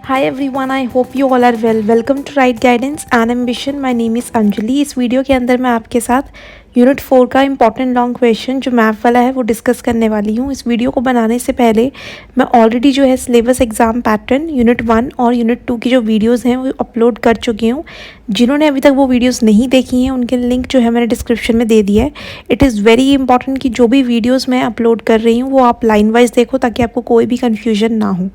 Hi everyone, I hope you all are well. Welcome to Right Guidance and Ambition. My name is Anjali. इस video के अंदर मैं आपके साथ unit 4 का इंपॉर्टेंट लॉन्ग क्वेश्चन जो मैप वाला है वो डिस्कस करने वाली हूँ। इस वीडियो को बनाने से पहले मैं ऑलरेडी जो है सिलेबस एग्ज़ाम पैटर्न यूनिट 1 और यूनिट 2 की जो वीडियोस हैं वो अपलोड कर चुकी हूँ। जिन्होंने अभी तक वो वीडियोस नहीं देखी हैं उनके लिंक जो है मैंने डिस्क्रिप्शन में दे दिया है। इट इज़ वेरी इंपॉर्टेंट कि जो भी वीडियोज़ मैं अपलोड कर रही हूँ वो आप लाइन वाइज देखो ताकि आपको कोई भी कन्फ्यूजन ना हो।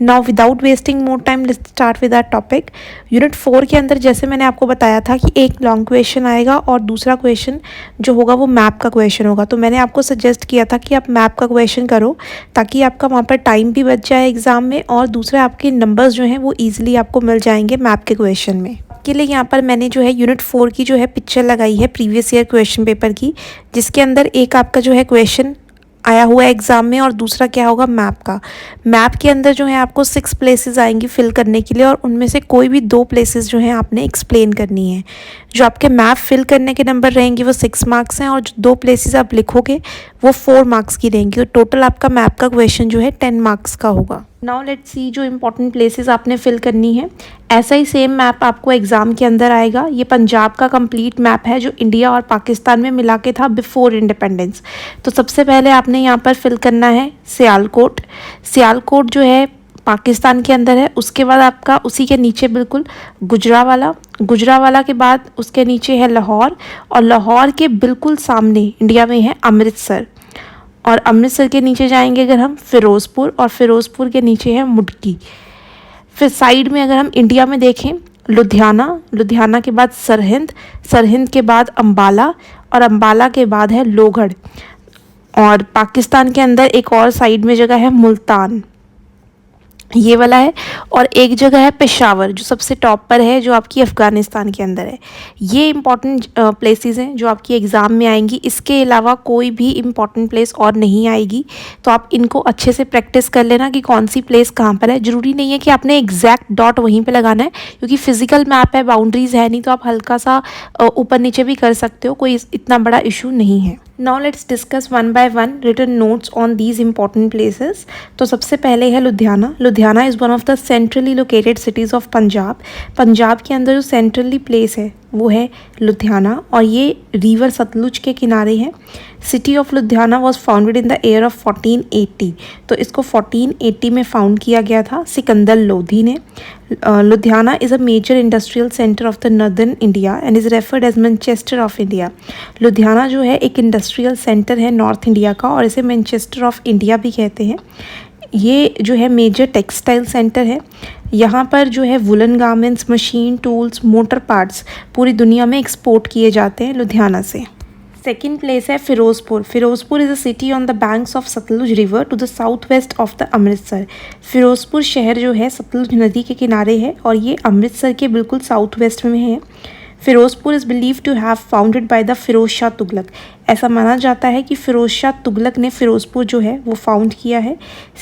Now without wasting more time let's start with that topic. Unit 4 के अंदर जैसे मैंने आपको बताया था कि एक लॉन्ग क्वेश्चन आएगा और दूसरा क्वेश्चन जो होगा वो मैप का क्वेश्चन होगा। तो मैंने आपको सजेस्ट किया था कि आप मैप का क्वेश्चन करो ताकि आपका वहाँ पर टाइम भी बच जाए एग्ज़ाम में और दूसरा आपके नंबर्स जो हैं वो ईजिली आपको मिल जाएंगे मैप के क्वेश्चन में। के लिए यहाँ पर मैंने जो है यूनिट 4 की जो है पिक्चर लगाई है प्रीवियस ईयर क्वेश्चन पेपर की, जिसके अंदर एक आपका जो है क्वेश्चन आया हुआ है एग्ज़ाम में और दूसरा क्या होगा मैप का। मैप के अंदर जो है आपको 6 प्लेसेस आएंगी फिल करने के लिए और उनमें से कोई भी 2 प्लेसेस जो हैं आपने एक्सप्लेन करनी है। जो आपके मैप फिल करने के नंबर रहेंगे वो 6 मार्क्स हैं और जो 2 प्लेसेस आप लिखोगे वो 4 मार्क्स की रहेंगी। तो टोटल आपका मैप का क्वेश्चन जो है 10 मार्क्स का होगा। नाउ लेट्स सी जो इंपॉर्टेंट प्लेसेस आपने फिल करनी है। ऐसा ही सेम मैप आपको एग्ज़ाम के अंदर आएगा। ये पंजाब का कंप्लीट मैप है जो इंडिया और पाकिस्तान में मिला के था बिफोर इंडिपेंडेंस। तो सबसे पहले आपने यहाँ पर फिल करना है सियालकोट। सियालकोट जो है पाकिस्तान के अंदर है। उसके बाद आपका उसी के नीचे बिल्कुल गुजरावाला, गुजरावाला के बाद उसके नीचे है लाहौर और लाहौर के बिल्कुल सामने इंडिया में है अमृतसर और अमृतसर के नीचे जाएंगे अगर हम फ़िरोज़पुर और फ़िरोज़पुर के नीचे है मुडकी। फिर साइड में अगर हम इंडिया में देखें लुधियाना, लुधियाना के बाद सरहिंद, सरहिंद के बाद अम्बाला और अम्बाला के बाद है लोहगढ़। और पाकिस्तान के अंदर एक और साइड में जगह है मुल्तान, ये वाला है। और एक जगह है पेशावर जो सबसे टॉप पर है जो आपकी अफ़गानिस्तान के अंदर है। ये इंपॉर्टेंट प्लेसेस हैं जो आपकी एग्ज़ाम में आएंगी। इसके अलावा कोई भी इंपॉर्टेंट प्लेस और नहीं आएगी। तो आप इनको अच्छे से प्रैक्टिस कर लेना कि कौन सी प्लेस कहाँ पर है। ज़रूरी नहीं है कि आपने एग्जैक्ट डॉट वहीं पे लगाना है क्योंकि फिजिकल मैप है, बाउंड्रीज़ है नहीं, तो आप हल्का सा ऊपर नीचे भी कर सकते हो, कोई इतना बड़ा इशू नहीं है। Now let's discuss one by one written notes on these important places. तो सबसे पहले है Ludhiana. Ludhiana is one of the centrally located cities of Punjab. Punjab के अंदर जो सेंट्रली प्लेस है वो है लुधियाना और ये रिवर सतलुज के किनारे है। City of Ludhiana was founded in the year of 1480। तो इसको 1480 में फाउंड किया गया था सिकंदर लोधी ने। Ludhiana is a major industrial centre of the northern India and is referred as Manchester of India. Ludhiana जो है एक इंडस्ट्रियल सेंटर है नॉर्थ इंडिया का और इसे मैनचेस्टर ऑफ इंडिया भी कहते हैं। ये जो है मेजर टेक्सटाइल सेंटर है। यहाँ पर जो है woollen garments, machine tools, motor parts पूरी दुनिया में एक्सपोर्ट किए जाते हैं लुधियाना से। सेकेंड प्लेस है Firozpur. Firozpur is a city on the banks of Sutlej river to the south west of the Amritsar. Firozpur शहर जो है सतलुज नदी के किनारे है और ये अमृतसर के बिल्कुल साउथ वेस्ट में है। Firozpur is believe to have founded by the Firoz Shah Tughlaq. ऐसा माना जाता है कि फ़िरोज़ शाह तुगलक ने फ़िरोज़पुर जो है वो फाउंड किया है।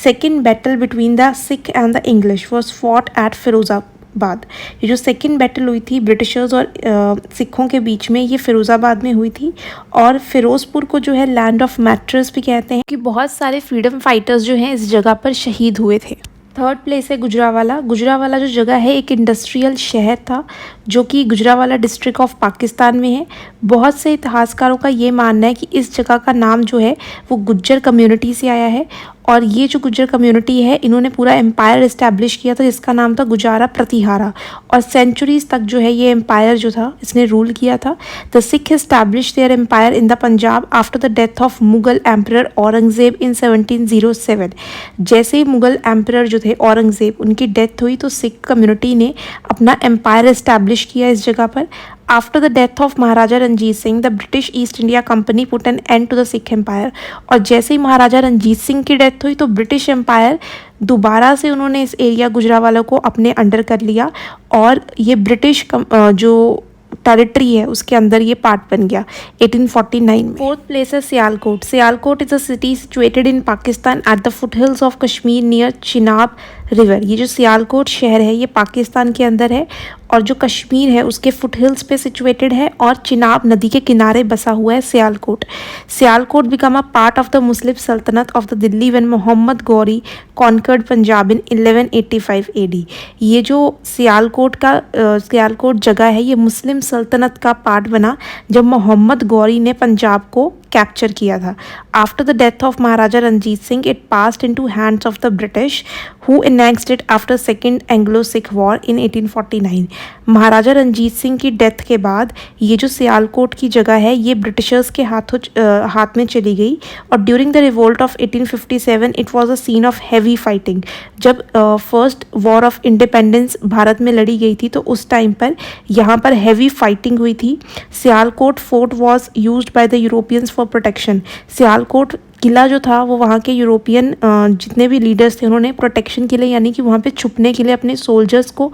Second battle between the Sikh and the English was fought at Firozabad. ये जो सेकेंड बैटल हुई थी ब्रिटिशर्स और सिखों के बीच में ये फ़िरोज़ाबाद में हुई थी। और फ़िरोज़पुर को जो है लैंड ऑफ मैट्रेस भी कहते हैं कि बहुत सारे फ्रीडम फाइटर्स जो हैं इस जगह पर शहीद हुए थे। थर्ड प्लेस है गुजरावाला। गुजरावाला जो जगह है एक इंडस्ट्रियल शहर था जो कि गुजरावाला डिस्ट्रिक्ट ऑफ पाकिस्तान में है। बहुत से इतिहासकारों का ये मानना है कि इस जगह का नाम जो है वो गुज्जर कम्युनिटी से आया है और ये जो गुज्जर कम्युनिटी है इन्होंने पूरा एम्पायर इस्टेब्लिश किया था जिसका नाम था गुजारा प्रतिहारा और सेंचुरीज तक जो है ये एम्पायर जो था इसने रूल किया था। The Sikh establish their empire in the Punjab after the death of Mughal emperor Aurangzeb in 1707। जैसे ही मुगल एम्परर जो थे औरंगज़ेब उनकी डेथ हुई तो सिख कम्युनिटी ने अपना एम्पायर इस्टेब्लिश किया इस जगह पर। After the death of Maharaja Ranjit Singh the British East India Company put an end to the Sikh empire. और जैसे ही महाराजा रंजीत सिंह की डेथ हुई तो ब्रिटिश एम्पायर दोबारा से उन्होंने इस एरिया गुजरावाला को अपने अंडर कर लिया और ये ब्रिटिश जो टेरिटरी है उसके अंदर ये पार्ट बन गया 1849 में। फोर्थ प्लेस है Sialkot. Sialkot is a city situated in Pakistan at the foot hills of Kashmir near Chenab river. ये जो सियालकोट शहर है ये पाकिस्तान के अंदर है और जो कश्मीर है उसके फुट हिल्स पे सिचुएटेड है और चिनाब नदी के किनारे बसा हुआ है Sialkot. Sialkot become a part of the Muslim sultanate of the Delhi when Mohammad Ghori conquered Punjab in 1185 AD। ये जो सियालकोट जगह है ये मुस्लिम सल्तनत का पार्ट बना जब मोहम्मद गौरी ने पंजाब को कैप्चर किया था। After the death of Maharaja Ranjit Singh it passed into hands of the British who annexed it after second Anglo Sikh war in 1849। Maharaja Ranjit Singh की डेथ के बाद ये जो सियालकोट की जगह है ये ब्रिटिशर्स के हाथ में चली गई और during the revolt of 1857 it was a scene of heavy fighting. जब first war of independence Bharat में लड़ी गई थी तो उस टाइम पर यहाँ पर हैवी फाइटिंग हुई थी। Sialkot fort was used by the Europeans for protection. Sialkot किला जो था वो वहाँ के यूरोपियन जितने भी लीडर्स थे उन्होंने प्रोटेक्शन के लिए यानी कि वहाँ पे छुपने के लिए अपने सोल्जर्स को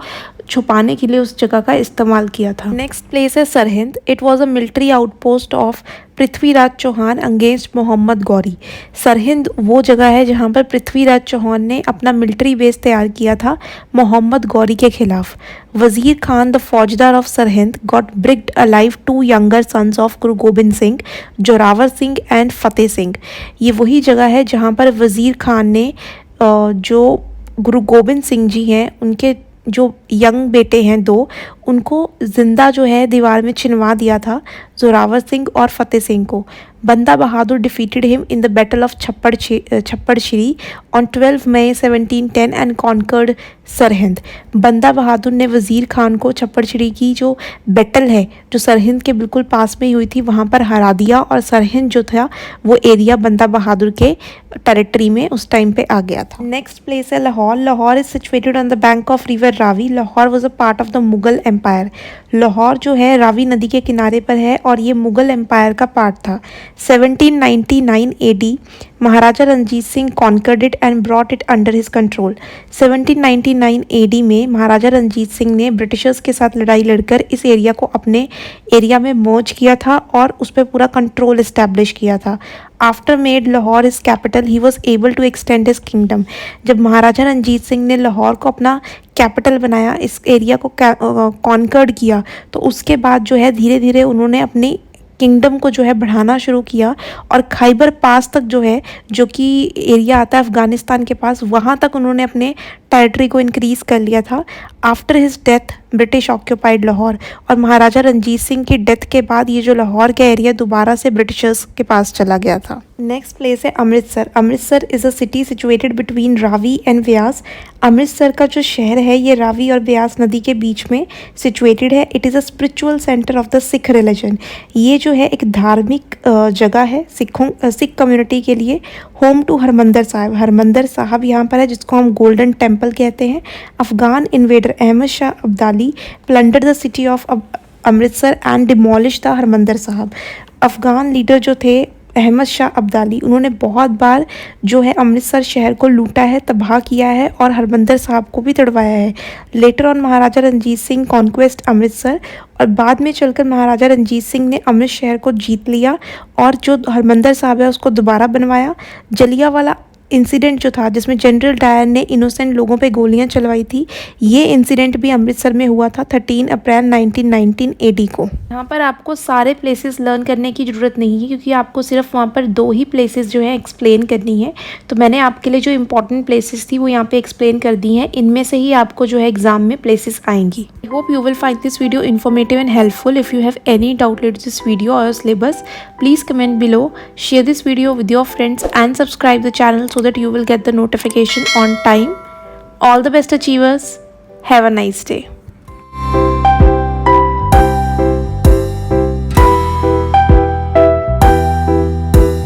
छुपाने के लिए उस जगह का इस्तेमाल किया था। नेक्स्ट प्लेस है Sirhind. It was a military outpost of Prithviraj Chauhan against Mohammad Ghori. Sirhind वो जगह है जहाँ पर पृथ्वीराज चौहान ने अपना मिलिट्री बेस तैयार किया था मोहम्मद गौरी के खिलाफ। Wazir Khan the faujdar of Sirhind got bricked alive 2 younger sons of Guru Gobind Singh, Zorawar Singh and Fateh Singh. ये वही जगह है जहाँ पर वजीर खान ने जो गुरु गोबिंद सिंह जी हैं उनके जो यंग बेटे हैं 2 उनको ज़िंदा जो है दीवार में छिनवा दिया था, जोरावर सिंह और फतेह सिंह को। Banda Bahadur defeated him in the battle of Chappar Chiri on 12 May 1710 and conquered Sirhind. Banda Bahadur ने वज़ीर खान को छप्पड़श्री की जो बैटल है जो सरहिंद के बिल्कुल पास में ही हुई थी वहाँ पर हरा दिया और सरहिंद जो था वो एरिया बंदा बहादुर के टेरिटरी में उस टाइम पे आ गया था। नेक्स्ट प्लेस है Lahore. Lahore is situated on the bank of river Ravi. Lahore was a part of the Mughal empire. Lahore जो है रावी नदी के किनारे पर है और ये मुगल एम्पायर का पार्ट था। 1799 AD Maharaja Ranjit Singh conquered it and brought it under his control. 1799 AD में महाराजा रंजीत सिंह ने ब्रिटिशर्स के साथ लड़ाई लड़कर इस एरिया को अपने एरिया में मर्ज किया था और उस पर पूरा कंट्रोल इस्टेब्लिश किया था। After made Lahore is capital he was able to extend his kingdom. जब महाराजा रंजीत सिंह ने लाहौर को अपना कैपिटल बनाया, इस एरिया को कॉन्कर्ड किया, तो उसके बाद जो है धीरे धीरे उन्होंने अपनी किंगडम को जो है बढ़ाना शुरू किया और खैबर पास तक जो है जो कि एरिया आता है अफ़गानिस्तान के पास वहाँ तक उन्होंने अपने टेरिटरी को इंक्रीज़ कर लिया था। After his death British occupied Lahore और महाराजा रंजीत सिंह की डेथ के बाद ये जो लाहौर का एरिया दोबारा से ब्रिटिशर्स के पास चला गया था। नेक्स्ट प्लेस है Amritsar. Amritsar is a city situated between Ravi and Beas. Amritsar का जो शहर है ये रावी और व्यास नदी के बीच में सिचुएटेड है। It is a spiritual centre of the Sikh religion. ये जो है एक धार्मिक जगह है सिख कम्युनिटी के लिए। होम टू हरमंदर साहब। हरमंदर साहब यहाँ पर है जिसको हम गोल्डन टेम्पल कहते हैं। Afghan invader Ahmad Shah Abdali plundered the city of Amritsar and demolish the Harmandir Sahib. Afghan leader जो थे अहमद शाह अब्दाली उन्होंने बहुत बार जो है अमृतसर शहर को लूटा है, तबाह किया है और हरमंदर साहब को भी तड़वाया है। Later on Maharaja Ranjit Singh conquest Amritsar और बाद में चलकर महाराजा रंजीत सिंह ने अमृत शहर को जीत लिया और जो हरमंदर साहब है उसको दोबारा बनवाया। जलियांवाला इंसिडेंट जो था जिसमें जनरल डायर ने इनोसेंट लोगों पे गोलियां चलवाई थी, ये इंसिडेंट भी अमृतसर में हुआ था 13 अप्रैल 1919 AD को। यहाँ पर आपको सारे प्लेसेस लर्न करने की ज़रूरत नहीं है क्योंकि आपको सिर्फ वहाँ पर 2 ही प्लेसेस जो है एक्सप्लेन करनी है। तो मैंने आपके लिए जो इंपॉर्टेंट प्लेसेस थी वो यहाँ पे एक्सप्लेन कर दी हैं। इनमें से ही आपको जो है एग्जाम में प्लेसेस आएंगी। I hope you will find this video informative and helpful. If you have any doubt related this video और syllabus, please comment below, share this video with your friends and subscribe the channel so that you will get the notification on time. All the best achievers. Have a nice day.